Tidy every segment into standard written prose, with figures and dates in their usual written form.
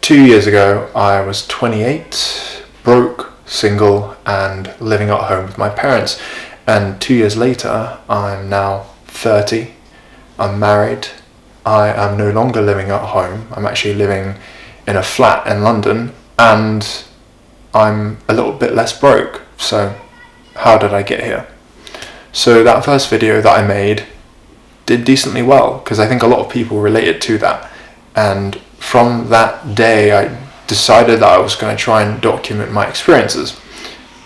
2 years ago, I was 28, broke, single, and living at home with my parents. And 2 years later, I'm now 30, I'm married, I am no longer living at home, I'm actually living in a flat in London, and I'm a little bit less broke. So how did I get here? So that first video that I made did decently well, because I think a lot of people related to that. And from that day, I decided that I was going to try and document my experiences.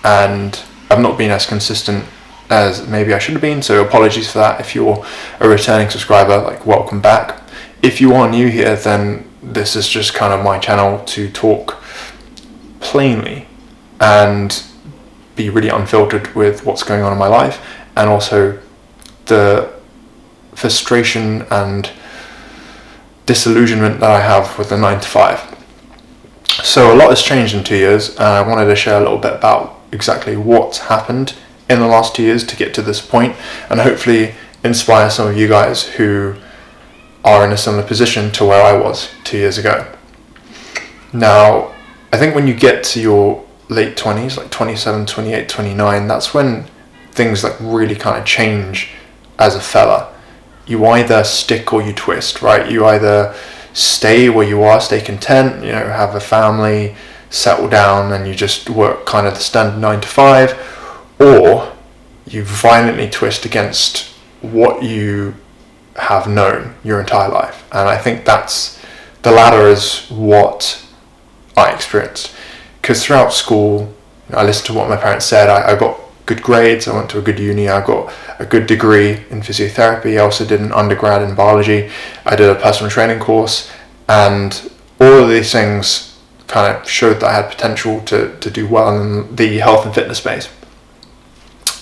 And I've not been as consistent as maybe I should have been, so apologies for that. If you're a returning subscriber, like, welcome back. If you are new here, then this is just kind of my channel to talk plainly and be really unfiltered with what's going on in my life, and also the frustration and disillusionment that I have with the 9 to 5. So a lot has changed in 2 years, and I wanted to share a little bit about exactly what's happened in the last 2 years to get to this point, and hopefully inspire some of you guys who are in a similar position to where I was 2 years ago. Now, I think when you get to your late 20s, like 27, 28, 29, that's when things like really kind of change as a fella. You either stick or you twist, right? You either stay where you are, stay content, have a family, settle down, and you just work kind of the standard 9 to 5, or you violently twist against what you have known your entire life. And I think that's the latter is what I experienced, because throughout school, I listened to what my parents said. I got good grades, I went to a good uni, I got a good degree in physiotherapy, I also did an undergrad in biology, I did a personal training course, and all of these things kind of showed that I had potential to do well in the health and fitness space.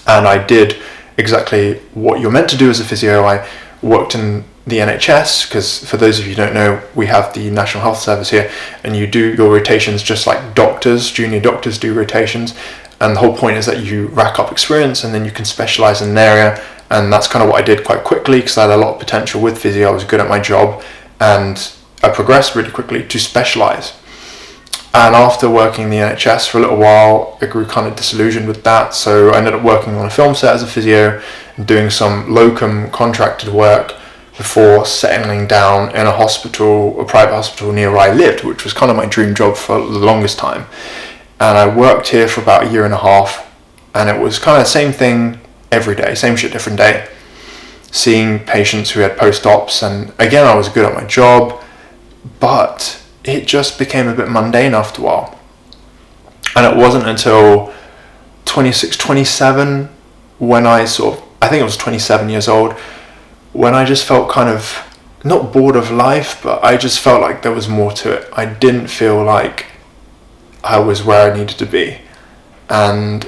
And I did exactly what you're meant to do as a physio. I worked in the NHS, because for those of you who don't know, we have the National Health Service here, and you do your rotations just like doctors, junior doctors do rotations, and the whole point is that you rack up experience and then you can specialise in an area. And that's kind of what I did quite quickly, because I had a lot of potential with physio, I was good at my job, and I progressed really quickly to specialise. And after working in the NHS for a little while, I grew kind of disillusioned with that, so I ended up working on a film set as a physio and doing some locum contracted work before settling down in a private hospital near where I lived, which was kind of my dream job for the longest time. And I worked here for about a year and a half, and it was kind of the same thing every day, same shit, different day, seeing patients who had post-ops, and again, I was good at my job, but it just became a bit mundane after a while. And it wasn't until 26, 27, when I think I was 27 years old, when I just felt kind of, not bored of life, but I just felt like there was more to it. I didn't feel like I was where I needed to be. And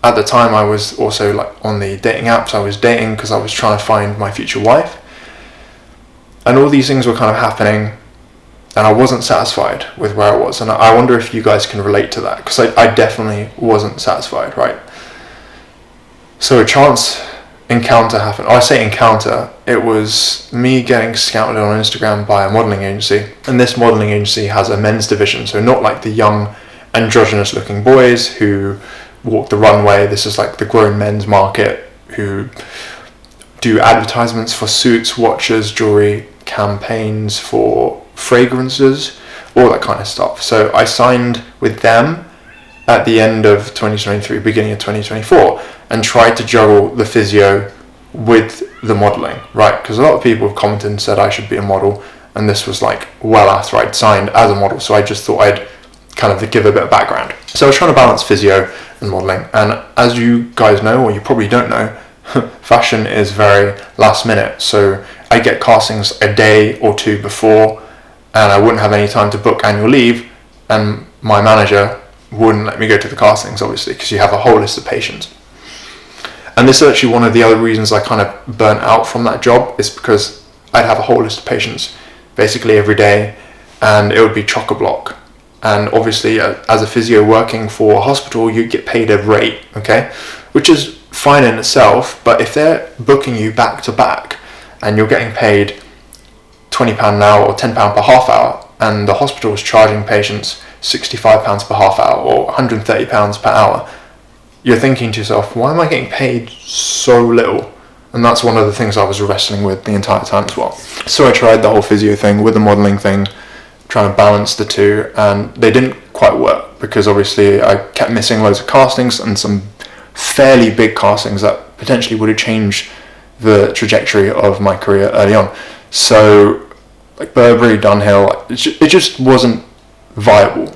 at the time, I was also like on the dating apps. I was dating because I was trying to find my future wife. And all these things were kind of happening, and I wasn't satisfied with where I was. And I wonder if you guys can relate to that, because I definitely wasn't satisfied, right? So a chance encounter happened. I say encounter, it was me getting scouted on Instagram by a modelling agency. And this modelling agency has a men's division, so not like the young androgynous looking boys who walk the runway. This is like the grown men's market who do advertisements for suits, watches, jewelry, campaigns for fragrances, all that kind of stuff. So I signed with them at the end of 2023, beginning of 2024, and tried to juggle the physio with the modelling, right? Because a lot of people have commented and said I should be a model, and this was like well after I'd signed as a model, so I just thought I'd kind of give a bit of background. So I was trying to balance physio and modelling, and as you guys know, or you probably don't know, fashion is very last minute, so I get castings a day or two before, and I wouldn't have any time to book annual leave, and my manager wouldn't let me go to the castings, obviously, because you have a whole list of patients. And this is actually one of the other reasons I kind of burnt out from that job, is because I'd have a whole list of patients basically every day, and it would be chock-a-block. And obviously, as a physio working for a hospital, you get paid a rate, okay, which is fine in itself. But if they're booking you back to back and you're getting paid £20 an hour or £10 per half hour, and the hospital was charging patients £65 per half hour or £130 per hour, you're thinking to yourself, why am I getting paid so little? And that's one of the things I was wrestling with the entire time as well. So I tried the whole physio thing with the modelling thing, trying to balance the two, and they didn't quite work because obviously I kept missing loads of castings and some fairly big castings that potentially would have changed the trajectory of my career early on. So like Burberry, Dunhill, it just wasn't viable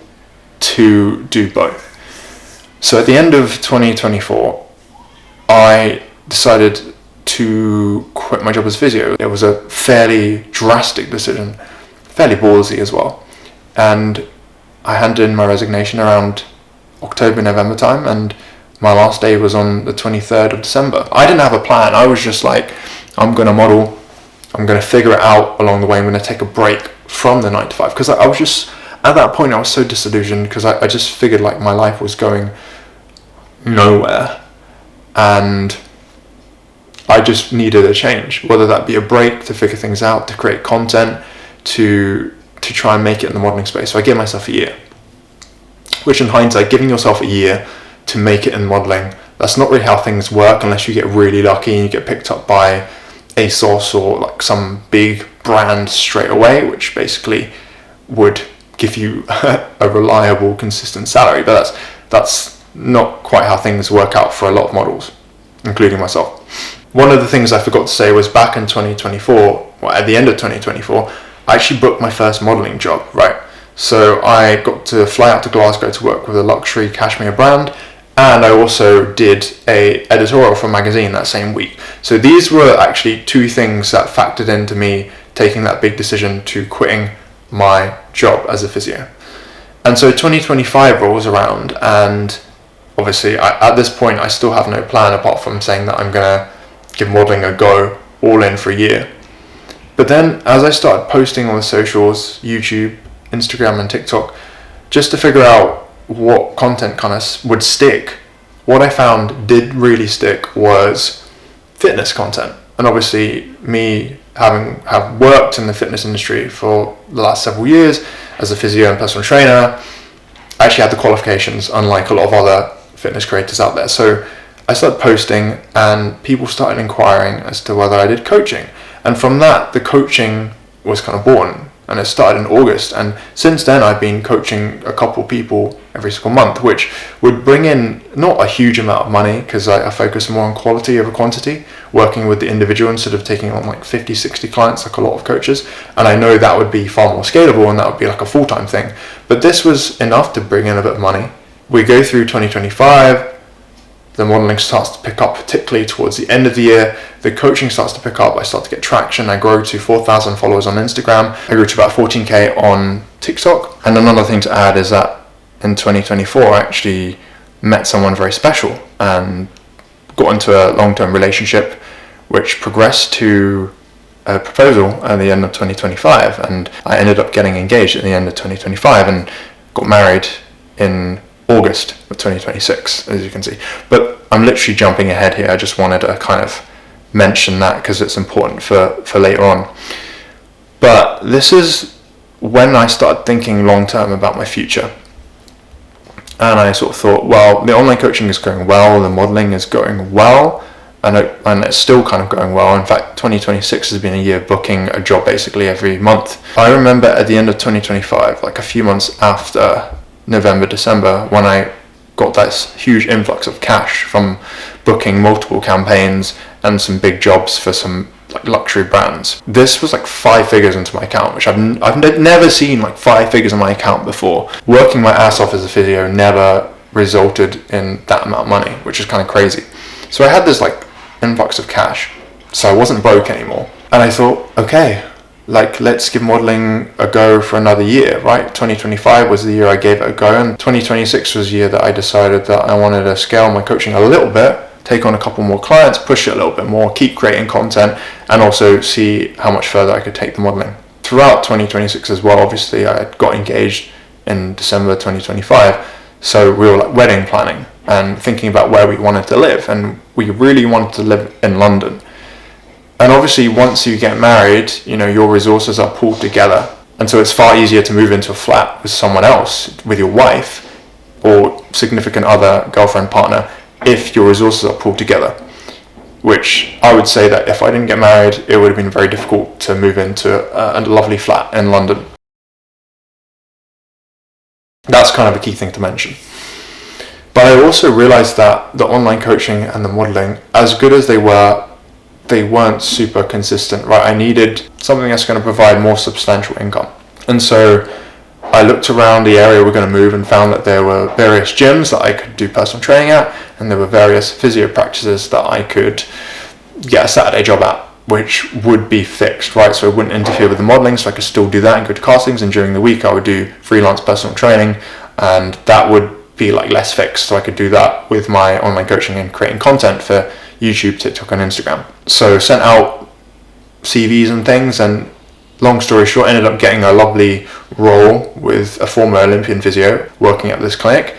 to do both. So at the end of 2024, I decided to quit my job as physio. It was a fairly drastic decision, fairly ballsy as well. And I handed in my resignation around October, November time, and my last day was on the 23rd of December. I didn't have a plan. I was just like, I'm going to model, I'm going to figure it out along the way, I'm going to take a break from the 9 to 5. Because I was just, at that point, I was so disillusioned because I just figured like my life was going nowhere. And I just needed a change, whether that be a break to figure things out, to create content, to try and make it in the modeling space. So I gave myself a year, which in hindsight, giving yourself a year to make it in modeling, that's not really how things work unless you get really lucky and you get picked up by ASOS or like some big brand straight away, which basically would give you a reliable, consistent salary. But that's not quite how things work out for a lot of models, including myself. One of the things I forgot to say was back in 2024, well, at the end of 2024, I actually booked my first modeling job, right? So I got to fly out to Glasgow to work with a luxury cashmere brand, and I also did a editorial for a magazine that same week. So these were actually two things that factored into me taking that big decision to quitting my job as a physio. And so 2025 rolls around, and obviously at this point I still have no plan apart from saying that I'm gonna give modeling a go all in for a year. But then as I started posting on the socials, YouTube, Instagram and TikTok, just to figure out what content kind of would stick, what I found did really stick was fitness content. And obviously me have worked in the fitness industry for the last several years as a physio and personal trainer, I actually had the qualifications unlike a lot of other fitness creators out there. So I started posting and people started inquiring as to whether I did coaching. And from that, the coaching was kind of born, and it started in August. And since then, I've been coaching a couple people every single month, which would bring in not a huge amount of money because I focus more on quality over quantity, working with the individual instead of taking on like 50, 60 clients like a lot of coaches. And I know that would be far more scalable and that would be like a full-time thing. But this was enough to bring in a bit of money. We go through 2025. The modeling starts to pick up, particularly towards the end of the year. The coaching starts to pick up. I start to get traction. I grow to 4,000 followers on Instagram. I grew to about 14K on TikTok. And another thing to add is that in 2024, I actually met someone very special and got into a long-term relationship, which progressed to a proposal at the end of 2025. And I ended up getting engaged at the end of 2025 and got married in August of 2026, as you can see. But I'm literally jumping ahead here. I just wanted to kind of mention that because it's important for later on. But this is when I started thinking long term about my future. And I sort of thought, well, the online coaching is going well, the modeling is going well, and it's still kind of going well. In fact, 2026 has been a year booking a job basically every month. I remember at the end of 2025, like a few months after November, December, when I got this huge influx of cash from booking multiple campaigns and some big jobs for some like luxury brands. This was like 5 figures into my account, which I've never seen like 5 figures in my account before. Working my ass off as a physio never resulted in that amount of money, which is kind of crazy. So I had this like influx of cash, so I wasn't broke anymore. And I thought, okay, like let's give modeling a go for another year, right? 2025 was the year I gave it a go, and 2026 was the year that I decided that I wanted to scale my coaching a little bit, take on a couple more clients, push it a little bit more, keep creating content, and also see how much further I could take the modeling. Throughout 2026 as well, obviously I got engaged in December 2025, so we were like wedding planning and thinking about where we wanted to live, and we really wanted to live in London. And obviously once you get married, you know, your resources are pulled together And so it's far easier to move into a flat with someone else, with your wife or significant other, girlfriend, partner, if your resources are pulled together. Which I would say that if I didn't get married, it would have been very difficult to move into a lovely flat in London. That's kind of a key thing to mention. But I also realized that the online coaching and the modeling, as good as they weren't super consistent, right? I needed something that's going to provide more substantial income. And so I looked around the area we're going to move and found that there were various gyms that I could do personal training at, and there were various physio practices that I could get a Saturday job at, which would be fixed, right? So it wouldn't interfere with the modeling, so I could still do that and go to castings, and during the week I would do freelance personal training, and that would be like less fixed, so I could do that with my online coaching and creating content for YouTube, TikTok and Instagram. So sent out CVs and things, and long story short, ended up getting a lovely role with a former Olympian physio working at this clinic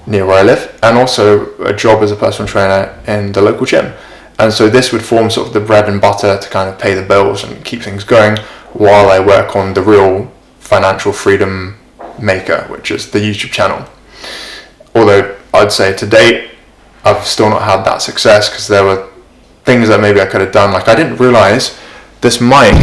near where I live, and also a job as a personal trainer in the local gym. And so this would form sort of the bread and butter to kind of pay the bills and keep things going while I work on the real financial freedom maker, which is the YouTube channel. Although I'd say to date, I've still not had that success because there were things that maybe I could have done. Like, I didn't realize this mic,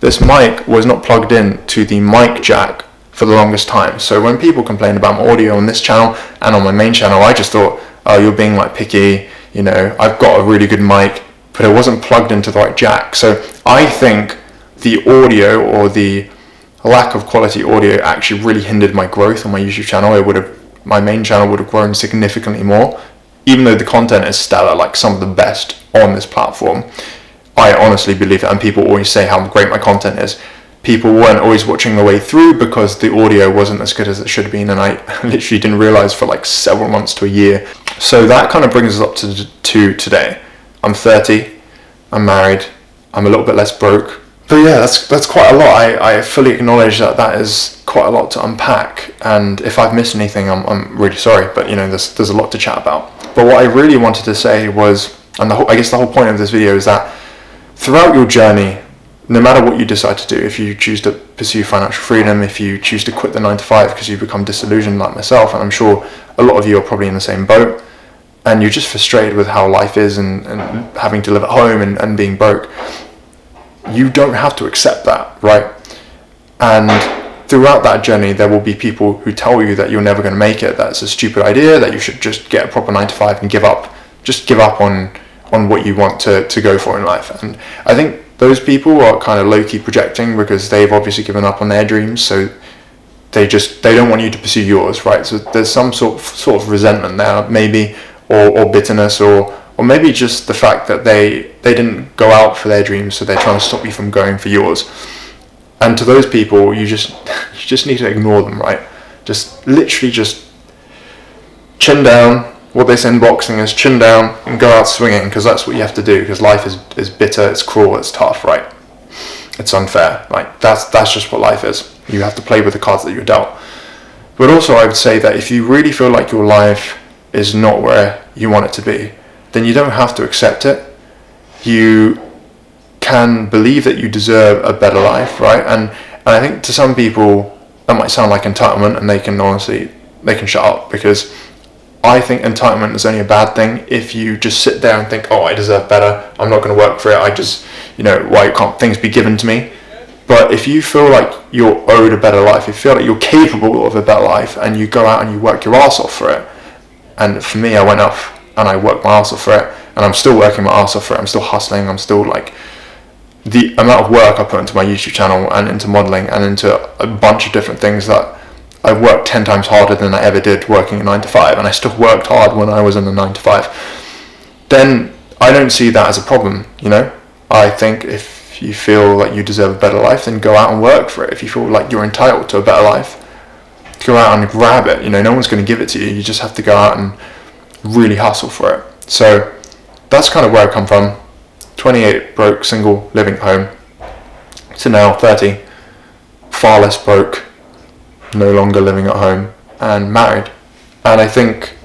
this mic was not plugged in to the mic jack for the longest time. So when people complain about my audio on this channel and on my main channel, I just thought, oh, you're being like picky, you know, I've got a really good mic, but it wasn't plugged into the right jack. So I think the audio, or the lack of quality audio, actually really hindered my growth on my YouTube channel. My main channel would have grown significantly more, even though the content is stellar, like some of the best on this platform. I honestly believe that, and people always say how great my content is. People weren't always watching the way through because the audio wasn't as good as it should have been, and I literally didn't realize for like several months to a year. So that kind of brings us up to today. I'm 30, I'm married, I'm a little bit less broke. But yeah, that's quite a lot. I fully acknowledge that is quite a lot to unpack, and if I've missed anything, I'm really sorry, but you know, there's a lot to chat about. But what I really wanted to say was, and I guess the whole point of this video is that throughout your journey, no matter what you decide to do, if you choose to pursue financial freedom, if you choose to quit the 9-to-5 because you become disillusioned like myself, and I'm sure a lot of you are probably in the same boat, and you're just frustrated with how life is and having to live at home and being broke, you don't have to accept that, right? And throughout that journey, there will be people who tell you that you're never going to make it, that's a stupid idea, that you should just get a proper 9-to-5 and give up on what you want to go for in life. And I think those people are kind of low-key projecting because they've obviously given up on their dreams, so they don't want you to pursue yours, right? So there's some sort of resentment there, maybe, or bitterness, or maybe just the fact that they didn't go out for their dreams, so they're trying to stop you from going for yours. And to those people, you just need to ignore them, right? Just literally just chin down. What they say in boxing is chin down and go out swinging, because that's what you have to do, because life is bitter, it's cruel, it's tough, right? It's unfair. Like, that's just what life is. You have to play with the cards that you're dealt. But also, I would say that if you really feel like your life is not where you want it to be, then you don't have to accept it. You can believe that you deserve a better life, right? And I think to some people that might sound like entitlement, and they can shut up, because I think entitlement is only a bad thing if you just sit there and think, oh, I deserve better, I'm not going to work for it, I just, why can't things be given to me? But if you feel like you're owed a better life, if you feel like you're capable of a better life, and you go out and you work your ass off for it, and for me, I went off and I worked my ass off for it, and I'm still working my ass off for it, I'm still hustling, I'm still like, the amount of work I put into my YouTube channel and into modeling and into a bunch of different things that I worked 10 times harder than I ever did working a 9-to-5, and I still worked hard when I was in a 9-to-5, then I don't see that as a problem, I think if you feel like you deserve a better life, then go out and work for it. If you feel like you're entitled to a better life, go out and grab it. No one's going to give it to you. You just have to go out and really hustle for it. So that's kind of where I come from. 28, broke, single, living at home, to now 30, far less broke, no longer living at home, and married. And I think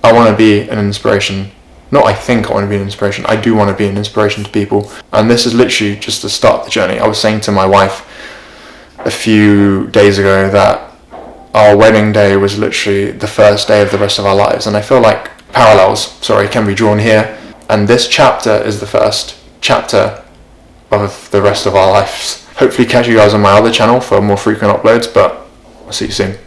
I want to be an inspiration. Not I think I want to be an inspiration, I do want to be an inspiration to people. And this is literally just the start of the journey. I was saying to my wife a few days ago that our wedding day was literally the first day of the rest of our lives, and I feel like parallels, can be drawn here, and this chapter is the first chapter of the rest of our lives. Hopefully catch you guys on my other channel for more frequent uploads, but I'll see you soon.